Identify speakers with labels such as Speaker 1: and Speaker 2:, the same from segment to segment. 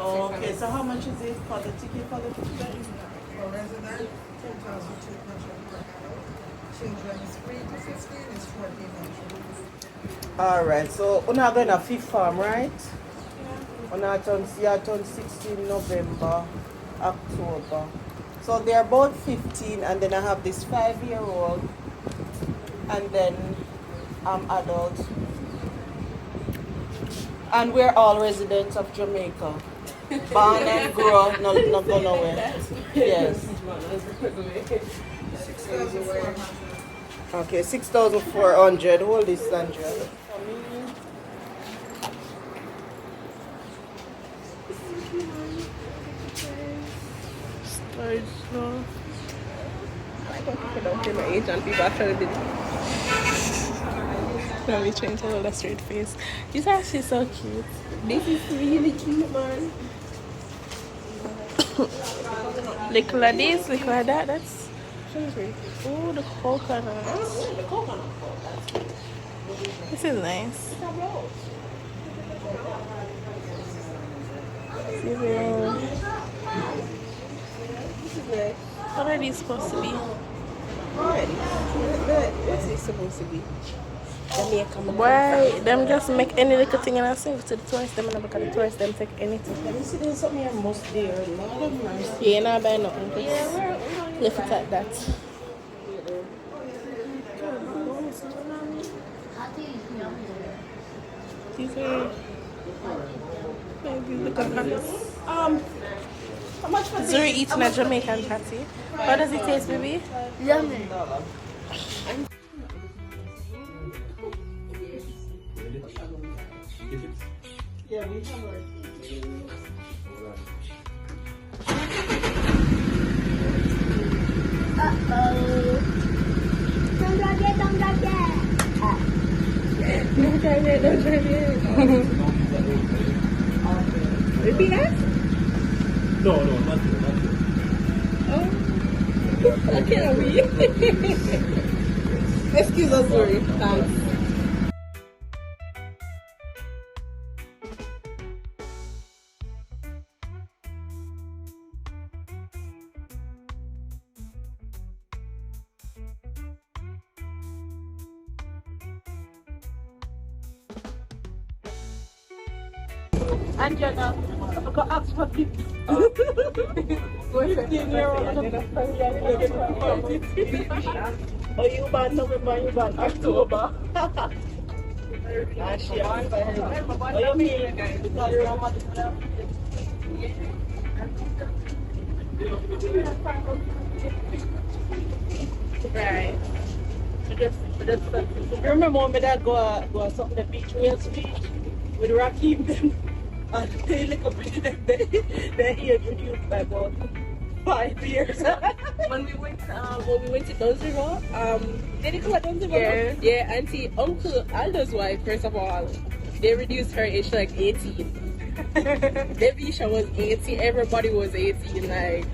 Speaker 1: Oh, okay, so how much is it for the ticket for the children?
Speaker 2: For resident, 2,200 per adult. Children is 3 to 15 is 1,400.
Speaker 1: Alright, so we're not going to fifth farm, right? We're not turn 16 November, October. So they're about 15, and then I have this 5-year-old, and then I'm adult. And we're all residents of Jamaica. Born and grow, not go nowhere. Yes.
Speaker 2: 6,400.
Speaker 1: Okay, 6,400. Hold this, Sandra. Storage floor.
Speaker 3: I don't think I don't hear my age and people actually did. Now we trying to hold a straight face. This is actually so cute. This is really cute, man. Little of this, little of that. That's oh, the coconut. This is nice. What are these supposed to be?
Speaker 4: What's this supposed to be?
Speaker 3: Why them just make any little thing and I save to the tourists them and because the tourists them take anything.
Speaker 1: You see there's something here must there. Lord of mercy.
Speaker 3: Yeah, you're not buying nothing. Left it at that. These are maybe look at this.
Speaker 1: How much for
Speaker 3: Zuri eating a Jamaican patty. How does it taste, baby?
Speaker 4: Yummy.
Speaker 1: Yeah, we have
Speaker 4: Uh-oh. Don't drop it, don't drop it.
Speaker 3: Don't try it, don't try it. Repeat that?
Speaker 5: No, not you.
Speaker 3: Oh, I can't read. Excuse us, sorry. Thanks.
Speaker 1: Angela, I got asked for 15 year old. Oh, you born November, you born October. Oh, you mean because you're a mother? Right. You remember when my dad go something the beach, Wales Beach, with Rakim them, and they look up at them, they age reduced by about 5 years.
Speaker 3: When we went to Dunsville, did you come at Dunsville?
Speaker 4: Yeah.
Speaker 3: Yeah, Auntie, Uncle Aldo's wife, first of all, they reduced her age to like 18. Devisha was 18, everybody was 18, like.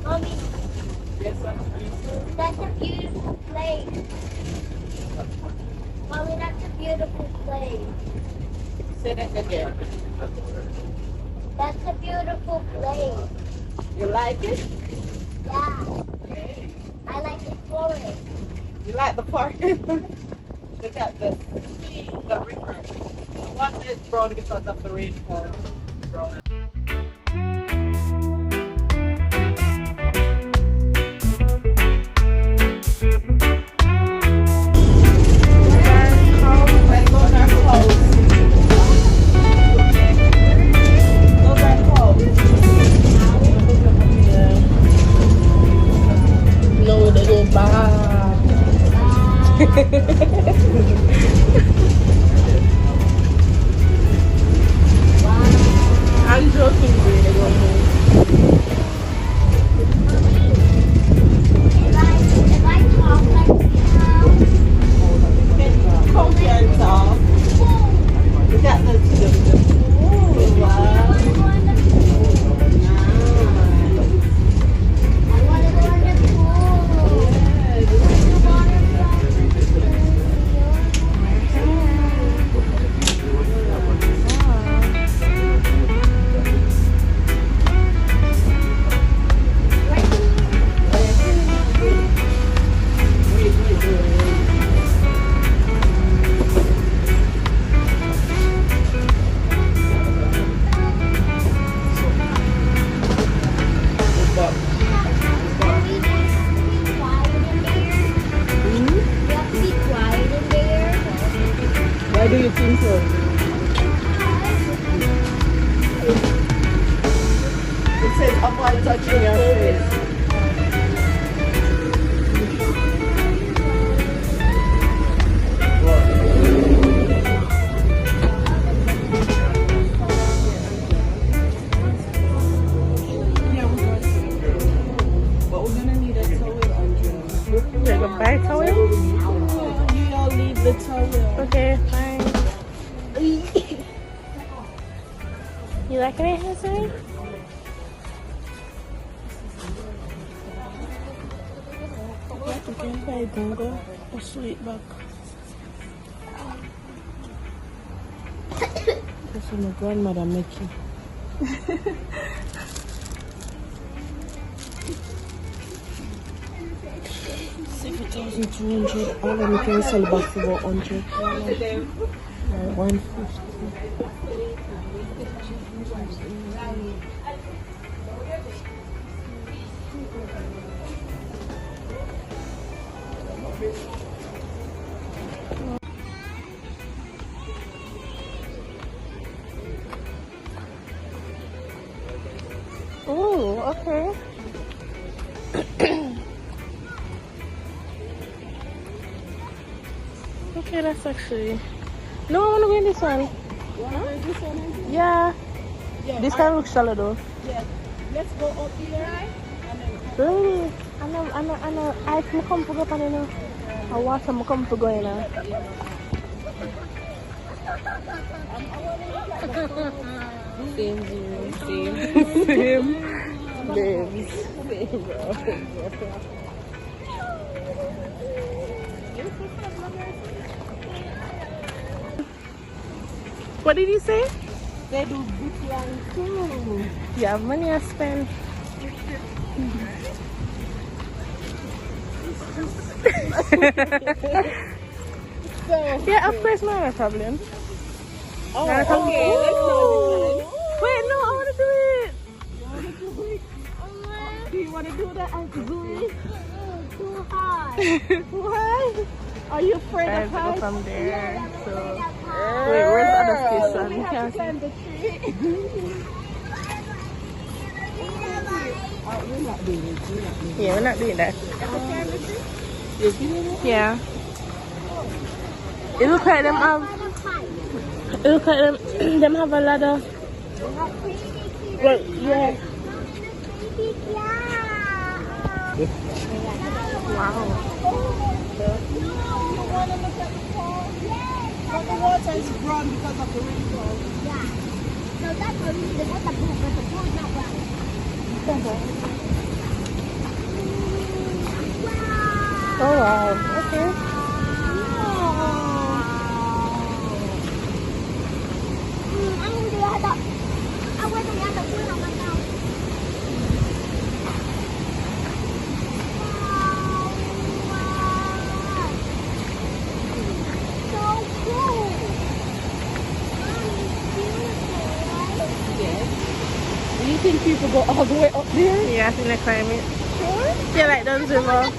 Speaker 4: Mommy, that's a beautiful place. Mommy, that's a beautiful place.
Speaker 1: Say that again.
Speaker 4: That's a beautiful place.
Speaker 1: You like it?
Speaker 4: Yeah. I like the forest.
Speaker 1: You like the park? Look at this. The river. The water is brown because of the rainfall. Brown. Let's go to our house. Those are cows.
Speaker 3: No, they go back. I'm joking, really. They go home.
Speaker 4: If I talk like
Speaker 1: Come here and talk. Look at the pool. Wow.
Speaker 4: I want to go in the pool.
Speaker 3: Why do you think so?
Speaker 1: It says avoid touching your face. But we're gonna need a towel, Andrew.
Speaker 3: You're gonna buy a towel?
Speaker 1: You all leave the towel.
Speaker 3: Okay, fine. You liking it, Hassan? You can buy dongo or sweet back. That's what my grandmother make you. $7,200. All of them can sell back for about $100. 150. Oh, okay. Okay, that's actually. No, I want to go in this one. Yeah. This one looks shallow though.
Speaker 1: Let's go up here.
Speaker 3: Really? I know. I can come to go on now. I want to come to go in now. Same, zero, same. Same. Babes. Same, bro. What did you say?
Speaker 1: They do book line too.
Speaker 3: You have money to spend. Yeah, of course, not a problem.
Speaker 1: Oh,
Speaker 3: Not a problem.
Speaker 1: okay. Let's go.
Speaker 3: Wait, no, I want to do it.
Speaker 1: Do you want to do that, Uncle Zuri?
Speaker 4: Too hard.
Speaker 1: Too high? Are you afraid
Speaker 3: I have
Speaker 1: of
Speaker 3: to go
Speaker 1: heights?
Speaker 3: from there. So,
Speaker 1: Wait,
Speaker 3: wait, where's the other station?
Speaker 1: We
Speaker 3: You
Speaker 1: have
Speaker 3: can't
Speaker 1: to climb the tree. We're not doing it.
Speaker 3: Yeah, we're not doing that. Yeah. It looks like them have. It looks like them have a ladder. Well, yeah. Wow.
Speaker 1: But the water is brown because of the rainfall.
Speaker 4: Yeah. So that's what we need to put the pool, but the pool is not brown.
Speaker 3: Oh wow. Okay.
Speaker 4: Anh đưa đó. Anh quay từ nhà tập pool nào mà đâu.
Speaker 3: think people go all the way up there?
Speaker 6: Yeah, I think they climb it.
Speaker 3: Sure.
Speaker 6: Yeah, like down river.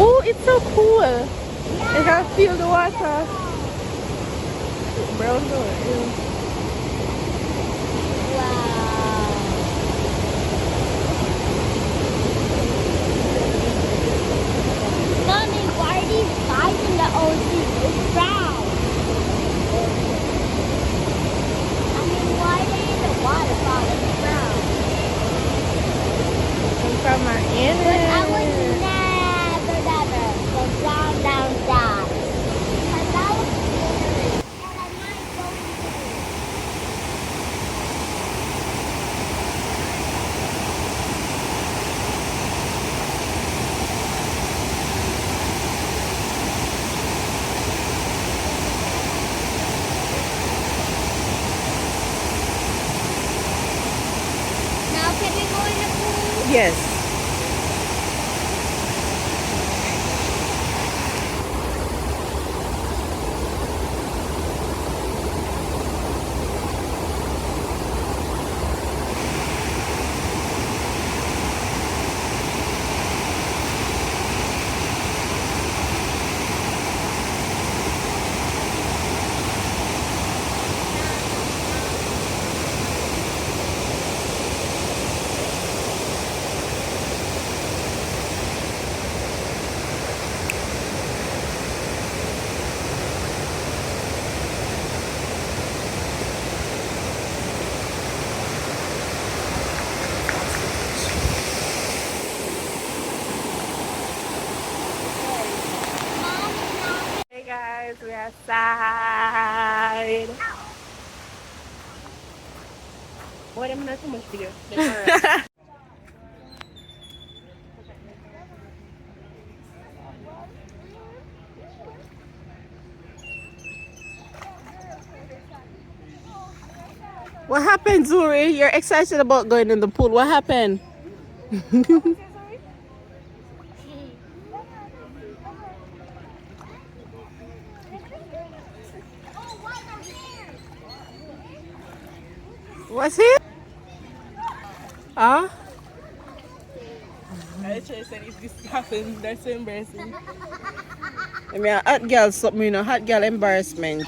Speaker 6: Oh, it's so cool. You can feel the water. Brown color.
Speaker 4: Mommy, why are these guys in the ocean? It's brown. I mean, why are they in the waterfall? It's brown.
Speaker 6: I'm from my
Speaker 4: But I would
Speaker 6: inner.
Speaker 4: never go down. Because that was scary. And I might go into it. Now can we go in the pool?
Speaker 1: Yes.
Speaker 6: Hey guys, we are outside. Boy, I'm not too much video.
Speaker 1: What happened, Zuri? You're excited about going in the pool. What happened? What's it? Huh?
Speaker 3: I actually said if this happens, that's so embarrassing.
Speaker 1: I mean, a hot girl something, you know, hot girl embarrassment.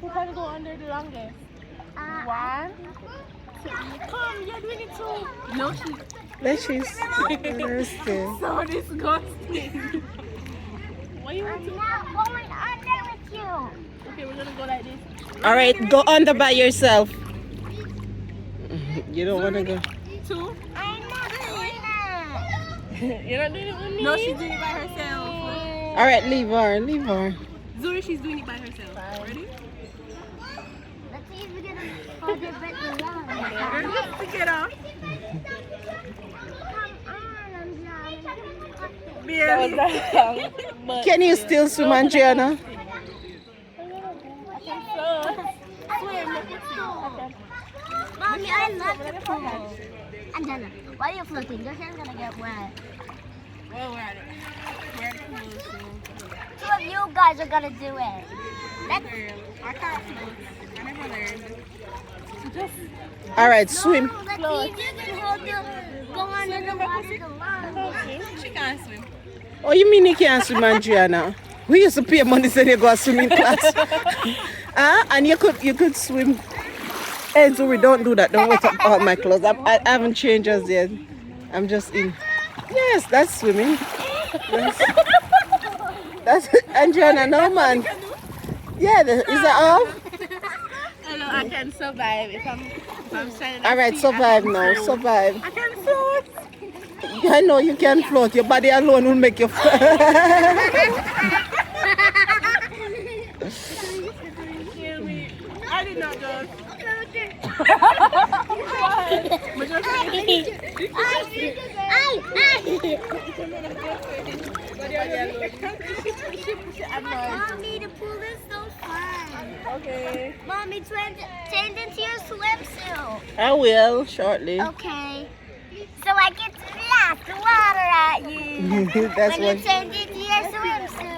Speaker 6: Who can go under the longest? One, two. Come, you're doing it too. No,
Speaker 1: Let's just understand.
Speaker 6: so disgusting. Why you want to?
Speaker 4: I'm not going under with you.
Speaker 6: Okay, we're gonna go like this.
Speaker 1: All right, go under by yourself. You don't want to go.
Speaker 6: Two.
Speaker 4: I'm not doing that.
Speaker 6: You're not doing it with me.
Speaker 3: No, she's doing it by herself.
Speaker 1: All right, leave her, leave her.
Speaker 3: Zuri, she's doing it by herself. Ready?
Speaker 4: Let's see if we can hold it better long.
Speaker 3: Girl, just pick it up.
Speaker 4: Come on, I'm drowning.
Speaker 3: Barely.
Speaker 6: But
Speaker 1: Can you still swim, Andriana?
Speaker 4: Mommy, I love the pool. Angela, why are you floating? Your hair's gonna get wet.
Speaker 3: Well, we're at it. We're at the pool, so.
Speaker 4: Two of you guys are gonna do it. Let's
Speaker 3: Girl, I can't float. I never learned. So just
Speaker 1: All right, swim.
Speaker 4: No, let's see if you can hold the go under the water the long.
Speaker 3: she can't swim.
Speaker 1: Oh, you mean you can't swim, Andriana? We used to pay money so you go to swimming class. And you could swim. Hey, so we don't do that. Don't wet up all my clothes. I haven't changed as yet. I'm just in. Yes, that's swimming. That's Anjana, no man. Yeah, is that all?
Speaker 6: Hello, I can survive if I'm standing at
Speaker 1: All right,
Speaker 6: sea,
Speaker 1: survive now.
Speaker 6: float.
Speaker 1: Survive.
Speaker 6: I can float.
Speaker 1: I know you can float. Your body alone will make you.
Speaker 6: Kill me. I did not just.
Speaker 4: Mommy, the pool is so fun.
Speaker 6: Okay.
Speaker 4: Mommy, change into your swimsuit.
Speaker 1: I will shortly.
Speaker 4: Okay. So I get to blast the water at you.
Speaker 1: That's
Speaker 4: when
Speaker 1: what.
Speaker 4: you change into your swimsuit.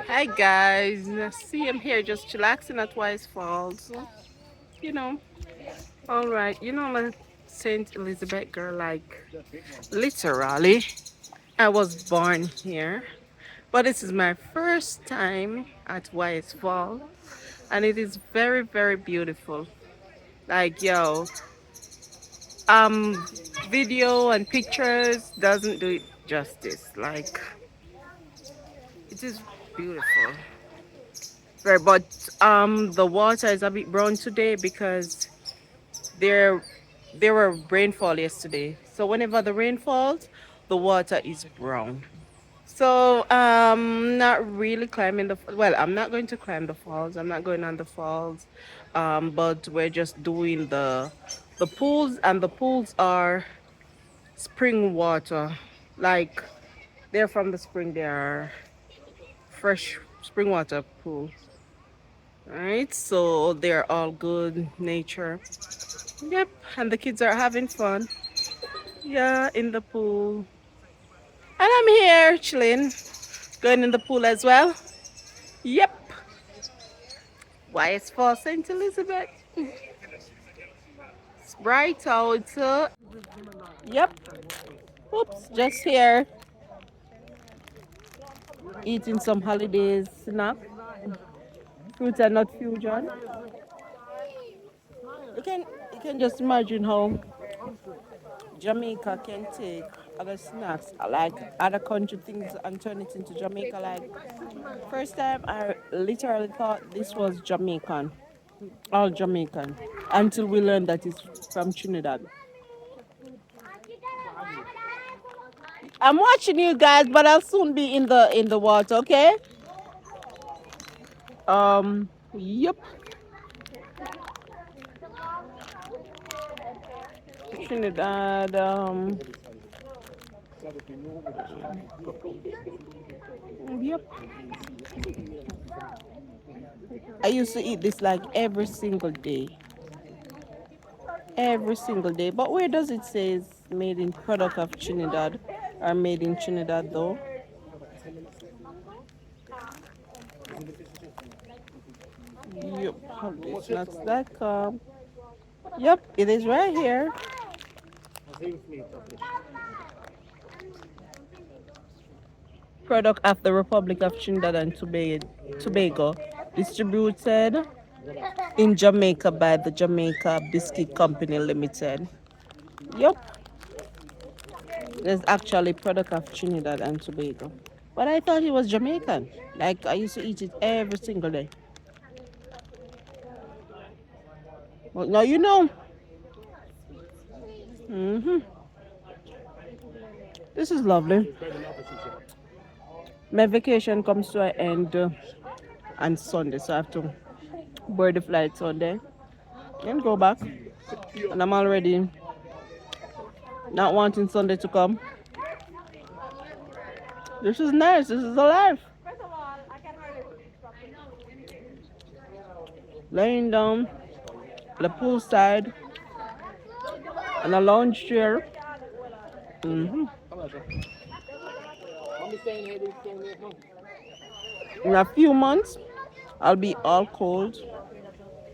Speaker 1: Hi guys, see I'm here just chillaxing at Waterfalls. You know, all right. You know I'm a Saint Elizabeth girl, like literally. I was born here, but this is my first time at Waterfalls, and it is very very beautiful. Like yo, video and pictures doesn't do it justice. Like it is beautiful. Very, but the water is a bit brown today because there were rainfall yesterday. So whenever the rain falls, the water is brown. So not really climbing the well, I'm not going to climb the falls. I'm not going on the falls. But we're just doing the pools, and the pools are spring water. Like they're from the spring, they are fresh spring water pools. Right, so they're all good nature. Yep, and the kids are having fun. Yeah, in the pool. And I'm here chilling, going in the pool as well. Yep. Why it's for St. Elizabeth. It's bright out. Yep. Oops, just here eating some holidays snack. Fruit and nut fusion. You can just imagine how Jamaica can take other snacks like other country things and turn it into Jamaica. Like first time I literally thought this was Jamaican, all Jamaican, until we learned that it's from Trinidad. I'm watching you guys, but I'll soon be in the water. Okay. Yep. Trinidad. Yep. I used to eat this like every single day. Every single day. But where does it say it's made in product of Trinidad or made in Trinidad though? Yep, it's not that. Yep, it is right here. Product of the Republic of Trinidad and Tobago, distributed in Jamaica by the Jamaica Biscuit Company Limited. Yep, it's actually product of Trinidad and Tobago. But I thought it was Jamaican. Like I used to eat it every single day. Well, now you know. This is lovely. My vacation comes to an end on Sunday, so I have to board the flight Sunday and go back. And I'm already not wanting Sunday to come. This is nice. This is alive. Laying down at the poolside on a lounge chair. Mm-hmm. In a few months, I'll be all cold,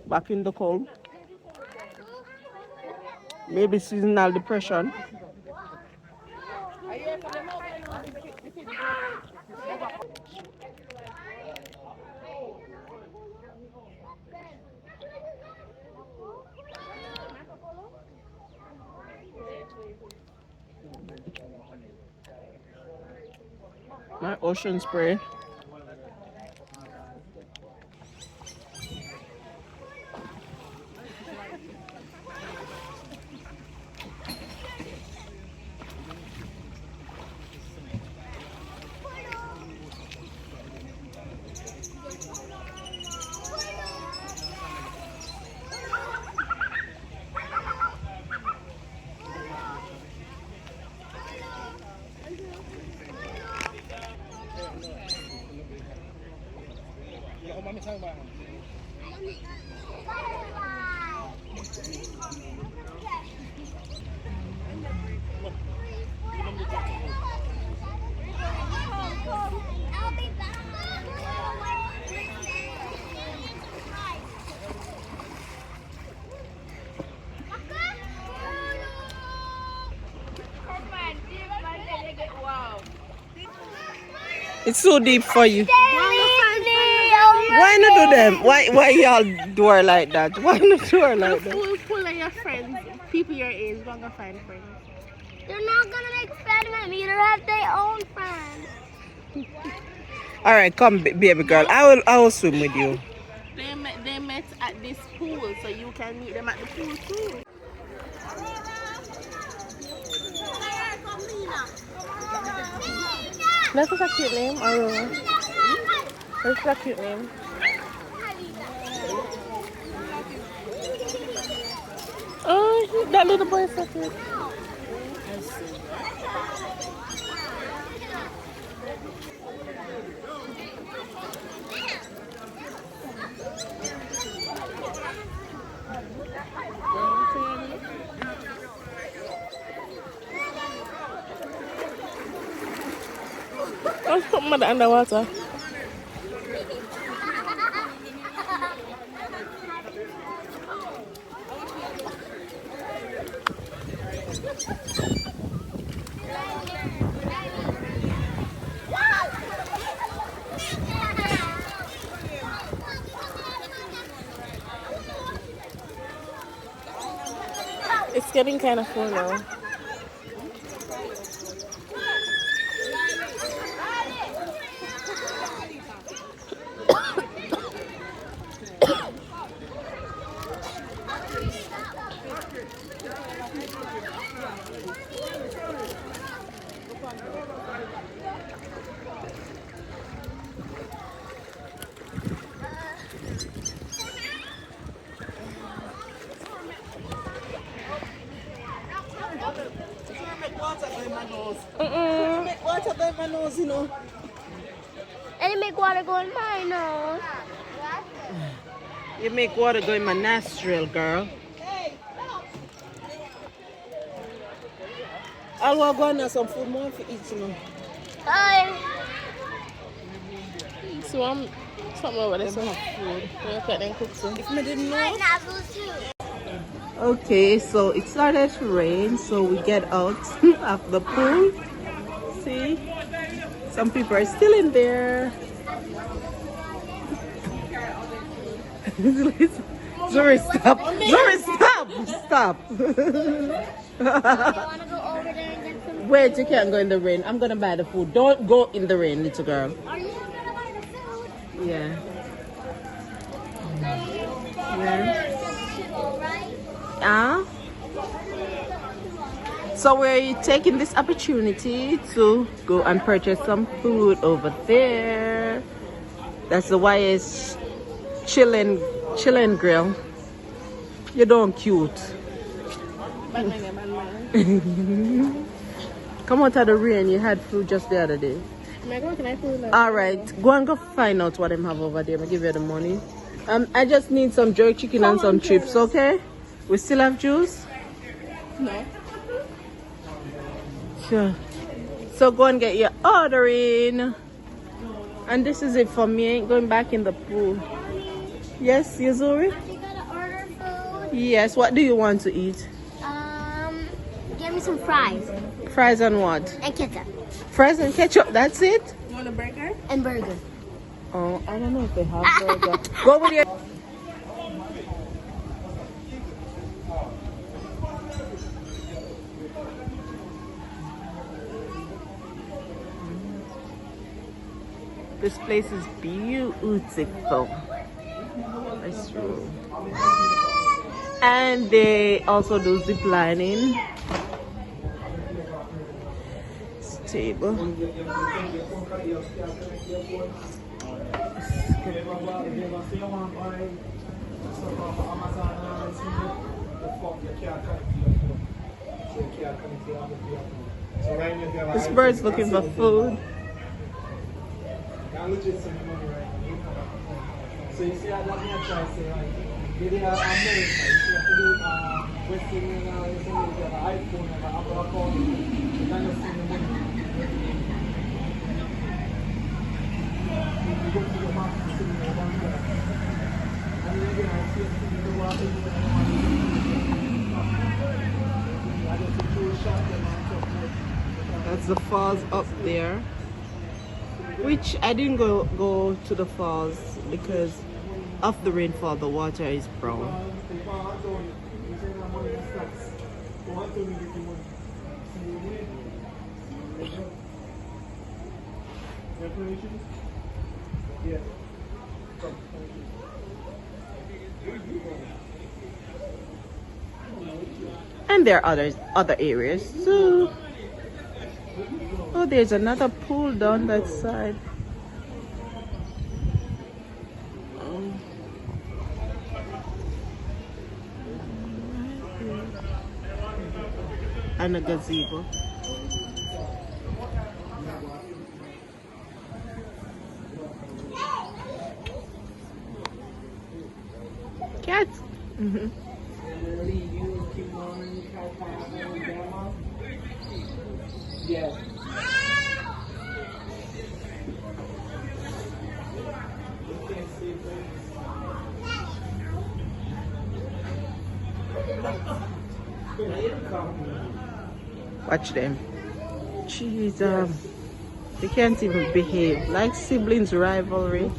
Speaker 1: back in the cold. Maybe seasonal depression. My ocean spray.
Speaker 4: I'll be back.
Speaker 1: It's so deep for you.
Speaker 4: Why
Speaker 1: Why not do them? Why y'all do her like that? Why not do her like that?
Speaker 6: Full of your friends, people your age, gonna find friends.
Speaker 4: They're not gonna make fun of me. They have their own friends.
Speaker 1: All right, come, baby girl. I will swim with you.
Speaker 6: They met at this pool, so you can meet them at the pool too. That's a cute name, Aurora. That's a cute name. Oh, that little boy is so cute. Let's put mother underwater. It's getting kind of full now.
Speaker 1: Make water go in my nose, you know.
Speaker 4: And it make water go in my nose.
Speaker 1: You make water go in my nostril, girl. I'll walk on now some food more for each, you know.
Speaker 4: Bye.
Speaker 6: So I'm something over there. So food. Look at them cook some.
Speaker 1: If me didn't know.
Speaker 4: My nostrils too.
Speaker 1: Okay, so it started to rain, so we get out of the pool. See, some people are still in there. Zuri, stop! Zuri, stop! Stop! Wait, you can't go in the rain. I'm gonna buy the food. Don't go in the rain, little girl.
Speaker 4: Are you gonna buy the food?
Speaker 1: Yeah. Yeah. So we're taking this opportunity to go and purchase some food over there. That's the YS chillin' grill. You're doing cute. Come out of the rain. You had food just the other day. All right, go and go find out what them have over there. I'll give you the money. I just need some jerk chicken and some chips. Okay? We still have juice?
Speaker 6: No.
Speaker 1: Sure. So go and get your ordering. And this is it for me. I ain't going back in the pool. Yes, Yuzuri?
Speaker 4: You gotta order food.
Speaker 1: Yes, what do you want to eat?
Speaker 4: Give me some fries
Speaker 1: Fries and what?
Speaker 4: and ketchup
Speaker 1: Fries and ketchup, that's it?
Speaker 3: You want a burger?
Speaker 4: and burger.
Speaker 1: Oh, I don't know if they have burger. Go with your... This place is beautiful. That's true. And they also do zip lining. Table. This bird's looking for food.
Speaker 7: So you see, I got me a try say, like, maybe America, you see, have to do Western Union, you see, you have an iPhone, you have an Apple account, you can just send the money. You go to the bank, you see, you have one there. And then again, I see, you do what you do, I just do a shot, and
Speaker 1: That's the falls up there. Which I didn't go to the falls because of the rainfall, the water is brown. And there are other areas too. Oh, there's another pool down that side. And a gazebo. Cats.
Speaker 7: yeah.
Speaker 1: Watch them. Jeez, they can't even behave. Like siblings rivalry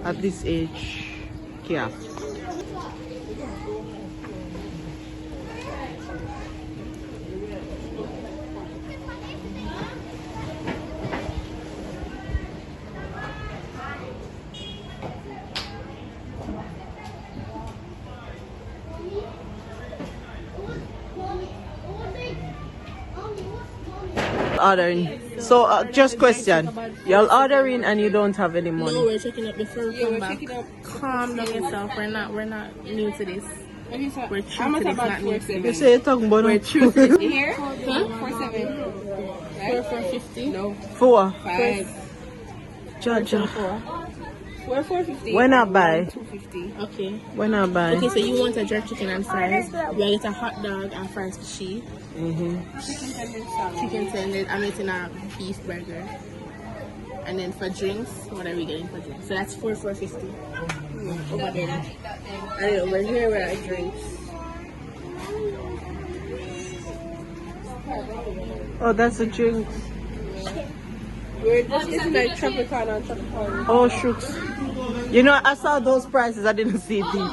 Speaker 1: at this age. Yeah. Ordering. So just question. You're ordering and you don't have any money.
Speaker 3: No, we're checking up before we come back. Calm down yourself. We're not new to this. We're true to this, not new to
Speaker 1: You
Speaker 3: this.
Speaker 1: say you're talking about
Speaker 3: We're true to this.
Speaker 6: Here?
Speaker 3: Huh?
Speaker 6: 47.
Speaker 3: 450?
Speaker 6: No.
Speaker 1: 4.
Speaker 6: 5.
Speaker 1: Jaja.
Speaker 3: We're 450.
Speaker 1: When I buy?
Speaker 3: 250. Okay.
Speaker 1: When I buy?
Speaker 3: Okay, so you want a jerk chicken and fries. We'll get a hot dog and fries for she. Chicken tenders. I'm eating a beef burger. And then for drinks, what are we getting for drinks? So that's 450. Over there. And then over here we're at drinks.
Speaker 1: Oh, that's the drink.
Speaker 3: We're just eating like Tropicana and Tropicana.
Speaker 1: Oh, shucks. You know, I saw those prices. I didn't see these.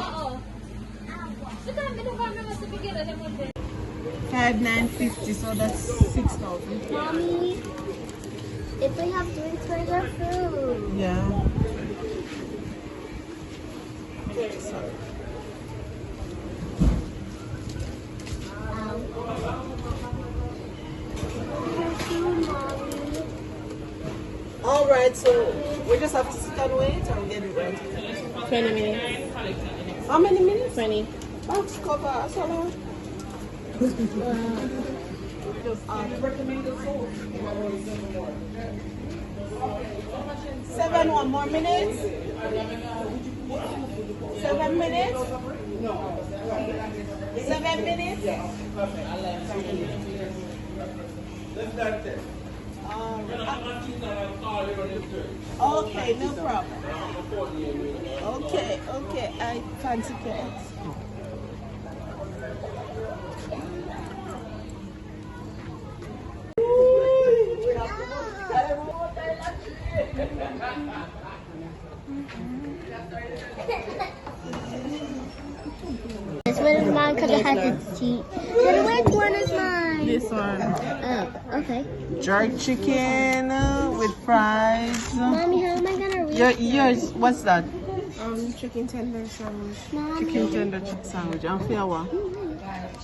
Speaker 1: 5,950. So that's 6,000.
Speaker 4: Mommy, if they have drinks, where's our food?
Speaker 1: Yeah. All right, so we just have to sit and wait and get it ready.
Speaker 3: 20 minutes.
Speaker 1: How many minutes?
Speaker 3: 20.
Speaker 1: Box cover. That's all right. Just 7 one more minutes. 7 minutes. 7 minutes. Okay, no problem. Okay, okay, I fancy cakes.
Speaker 4: This one is mine because it has its teeth. Then which one is mine?
Speaker 3: This one.
Speaker 4: Oh, okay.
Speaker 1: Jerk chicken with fries.
Speaker 4: Mommy, how am I gonna read
Speaker 1: Yours, what's that?
Speaker 3: Chicken tender sandwich.
Speaker 4: Mommy,
Speaker 1: Chicken tender chicken sandwich. And flour.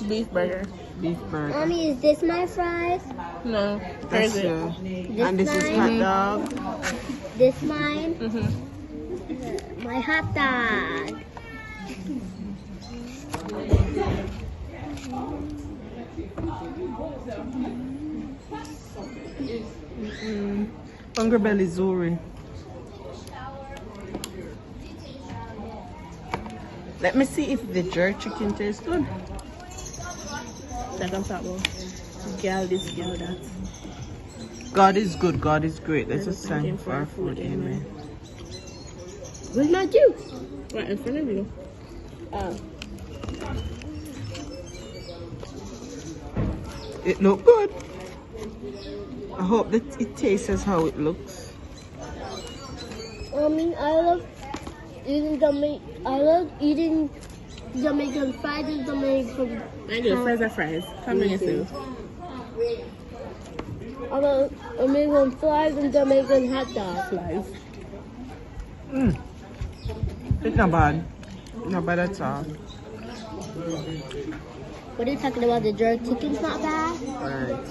Speaker 3: Beef burger.
Speaker 1: Beef burger.
Speaker 4: Mommy, is this my fries?
Speaker 3: No.
Speaker 1: That's
Speaker 3: There's it.
Speaker 1: and this is hot dog.
Speaker 4: This mine?
Speaker 3: Mm-hmm.
Speaker 4: My hot dog.
Speaker 1: Hungry belly Zuri. Let me see if the jerk chicken tastes good.
Speaker 3: Second top one. Girl this, girl that.
Speaker 1: God is good. God is great. Let's just
Speaker 3: Thank
Speaker 1: thank for our food. Amen.
Speaker 4: Where's my juice?
Speaker 3: Right in front of you.
Speaker 1: It look good. I hope that it tastes as how it looks.
Speaker 4: I mean, I love eating Jamaican fries and Jamaican.
Speaker 3: I do. Fries are fries. Come bring yourself.
Speaker 4: I love Jamaican fries and Jamaican hot dogs.
Speaker 3: Fries.
Speaker 1: It's not bad. Not bad at all.
Speaker 4: What are you talking about? The jerk chicken's not bad?
Speaker 1: Alright.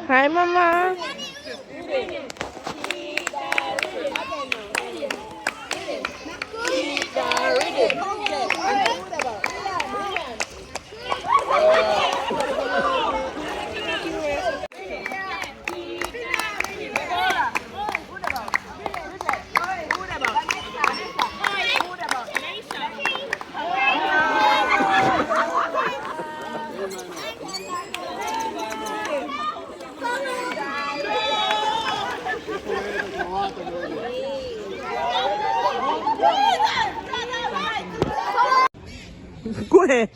Speaker 6: Hi, Mama.
Speaker 1: Go ahead.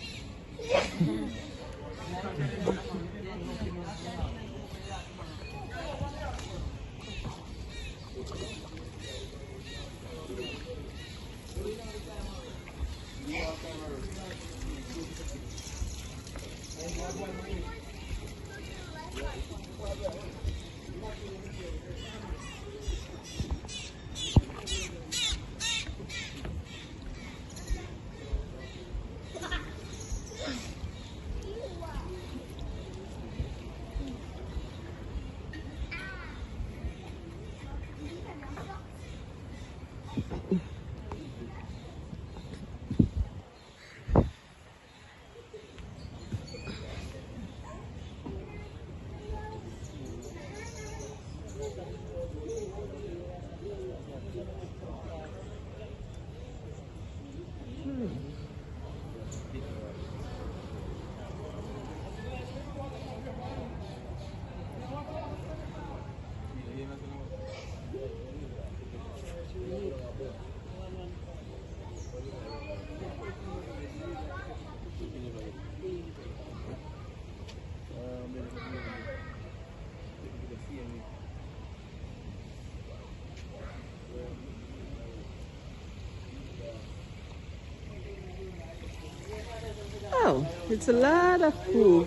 Speaker 1: It's a lot of food.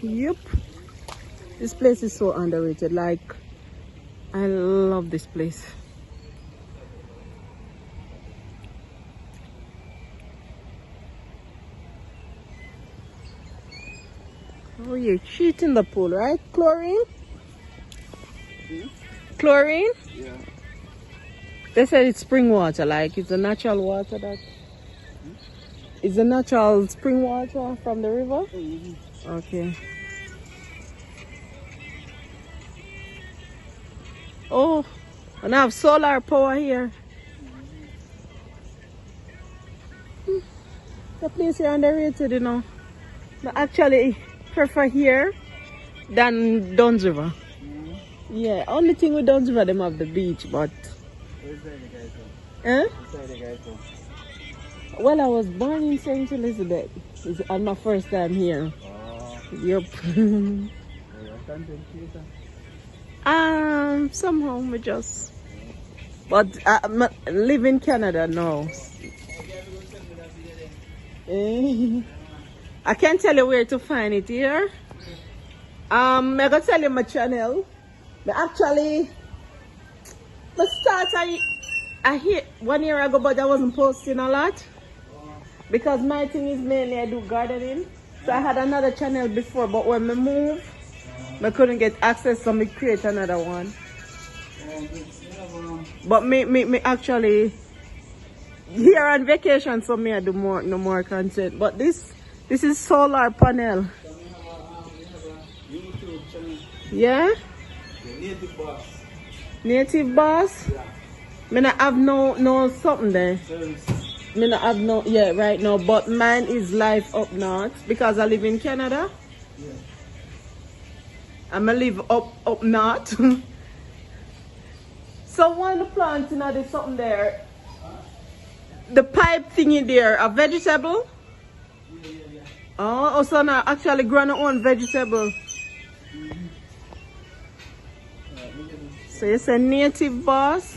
Speaker 1: Yep. This place is so underrated. Like, I love this place. Oh, you're cheating the pool, right? Chlorine? Chlorine?
Speaker 7: Yeah.
Speaker 1: They said it's spring water, like it's a natural water that... It's a natural spring water from the river? Okay. Oh, and I have solar power here. The place here underrated, you know. I actually prefer here than Duns River. Yeah, only thing with Duns River, them have the beach, but... Eh? Well, I was born in St. Elizabeth. It's my first time here. Yep. Somehow we just... But I live in Canada now. I can't tell you where to find it here. I'm gonna tell you my channel. Actually, I hit 1 year ago, but I wasn't posting a lot because my thing is mainly I do gardening. So I had another channel before, but when I moved, I couldn't get access, so I create another one. But me actually here on vacation, so me I do more content. But this is solar panel. Yeah.
Speaker 7: Native boss.
Speaker 1: Native boss.
Speaker 7: Yeah.
Speaker 1: Me not have no something there. Me not have no right now. But mine is life up north because I live in Canada.
Speaker 7: Yeah.
Speaker 1: I'm gonna live up north. So one plant in there's something there. The pipe thingy there, a vegetable?
Speaker 7: Yeah.
Speaker 1: Oh, so now actually growing our own vegetable. So it's a native boss.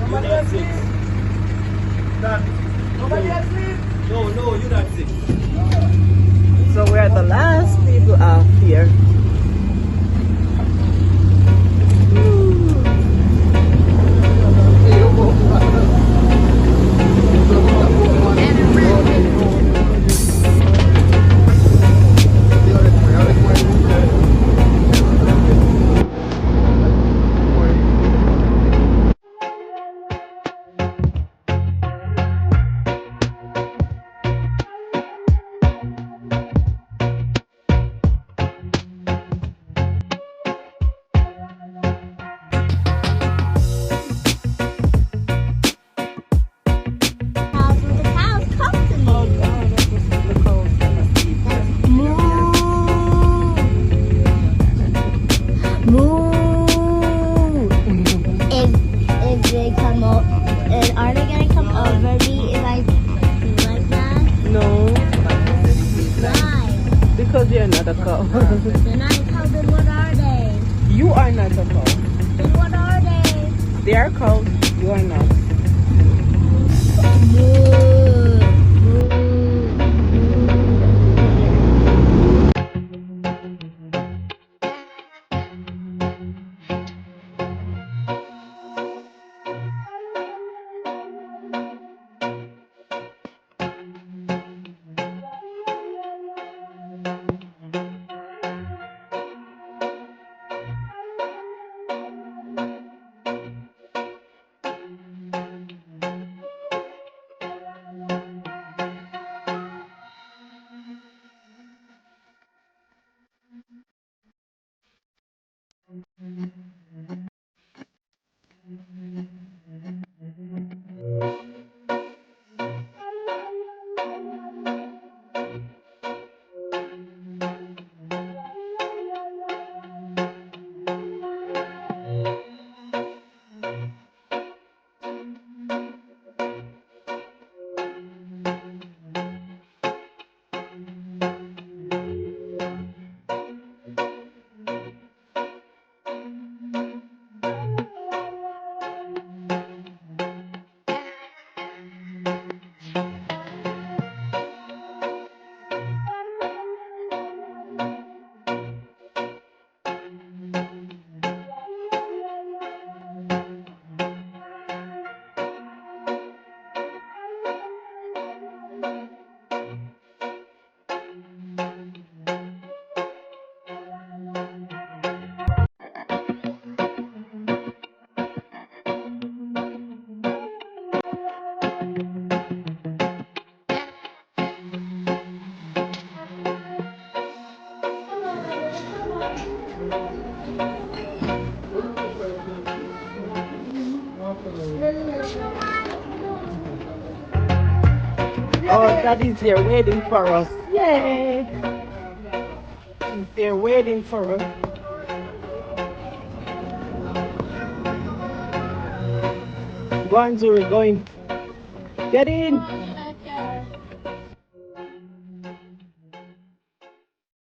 Speaker 7: Nobody asleep? No, you're not sick.
Speaker 1: So we're the last people out here.
Speaker 4: Cows with the cows come to me. Moo. If they come up, are they gonna come over me if I do like that?
Speaker 1: No,
Speaker 4: Why?
Speaker 1: because you're not a cow.
Speaker 4: They're not a cow, then what are they?
Speaker 1: You are not a cow.
Speaker 4: Then what are they?
Speaker 1: They are cows. You are not.
Speaker 4: Moo.
Speaker 1: Oh, daddy's there waiting for us. Yay! They're waiting for us. Go on, Zuri, go in. Get in.